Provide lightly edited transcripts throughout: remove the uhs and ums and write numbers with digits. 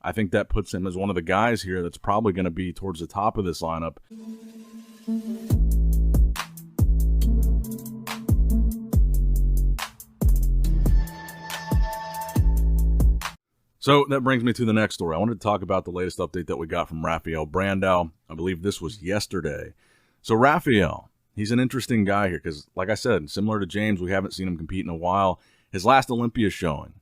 I think that puts him as one of the guys here that's probably going to be towards the top of this lineup. So that brings me to the next story. I wanted to talk about the latest update that we got from Rafael Brandao. I believe this was yesterday. So Rafael, he's an interesting guy here because, like I said, similar to James, we haven't seen him compete in a while. His last Olympia showing,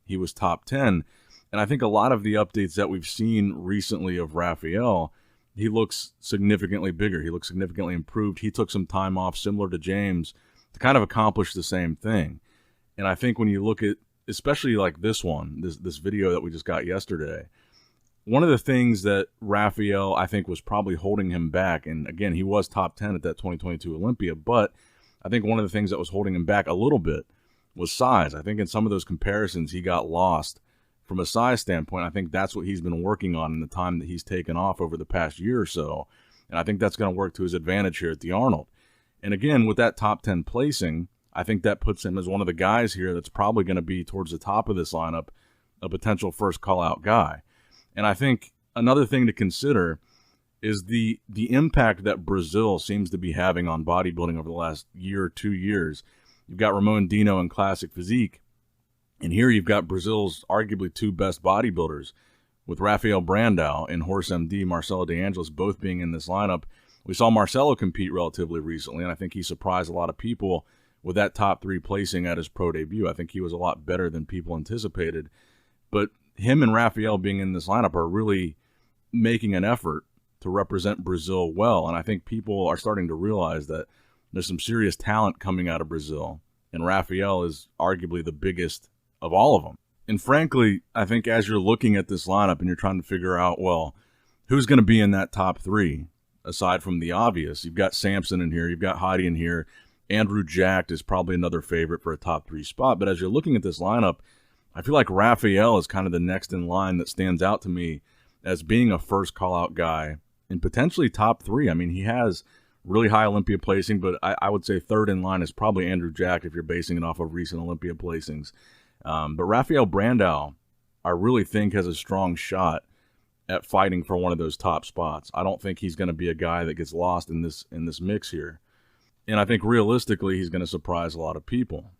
he was top 10. And I think a lot of the updates that we've seen recently of Rafael, he looks significantly bigger. He looks significantly improved. He took some time off, similar to James, to kind of accomplish the same thing. And I think when you look at, especially like this one, this video that we just got yesterday, one of the things that Rafael, I think, was probably holding him back, and again, he was top 10 at that 2022 Olympia, but I think one of the things that was holding him back a little bit was size. I think in some of those comparisons, he got lost from a size standpoint. I think that's what he's been working on in the time that he's taken off over the past year or so, and I think that's going to work to his advantage here at the Arnold. And again, with that top 10 placing, I think that puts him as one of the guys here that's probably going to be towards the top of this lineup, a potential first call-out guy. And I think another thing to consider is the impact that Brazil seems to be having on bodybuilding over the last year or 2 years. You've got Ramon Dino in Classic Physique, and here you've got Brazil's arguably two best bodybuilders, with Rafael Brandao and Horse MD Marcelo De Angelis both being in this lineup. We saw Marcelo compete relatively recently, and I think he surprised a lot of people with that top 3 placing at his pro debut. I think he was a lot better than people anticipated. But him and Rafael being in this lineup are really making an effort to represent Brazil well. And I think people are starting to realize that there's some serious talent coming out of Brazil. And Rafael is arguably the biggest of all of them. And frankly, I think as you're looking at this lineup and you're trying to figure out, well, who's going to be in that top 3, aside from the obvious? You've got Samson in here. You've got Heidi in here. Andrew Jacked is probably another favorite for a top 3 spot. But as you're looking at this lineup, I feel like Rafael is kind of the next in line that stands out to me as being a first call-out guy and potentially top 3. I mean, he has really high Olympia placing, but I would say third in line is probably Andrew Jacked if you're basing it off of recent Olympia placings. But Rafael Brandao, I really think, has a strong shot at fighting for one of those top spots. I don't think he's going to be a guy that gets lost in this mix here. And I think realistically, he's going to surprise a lot of people.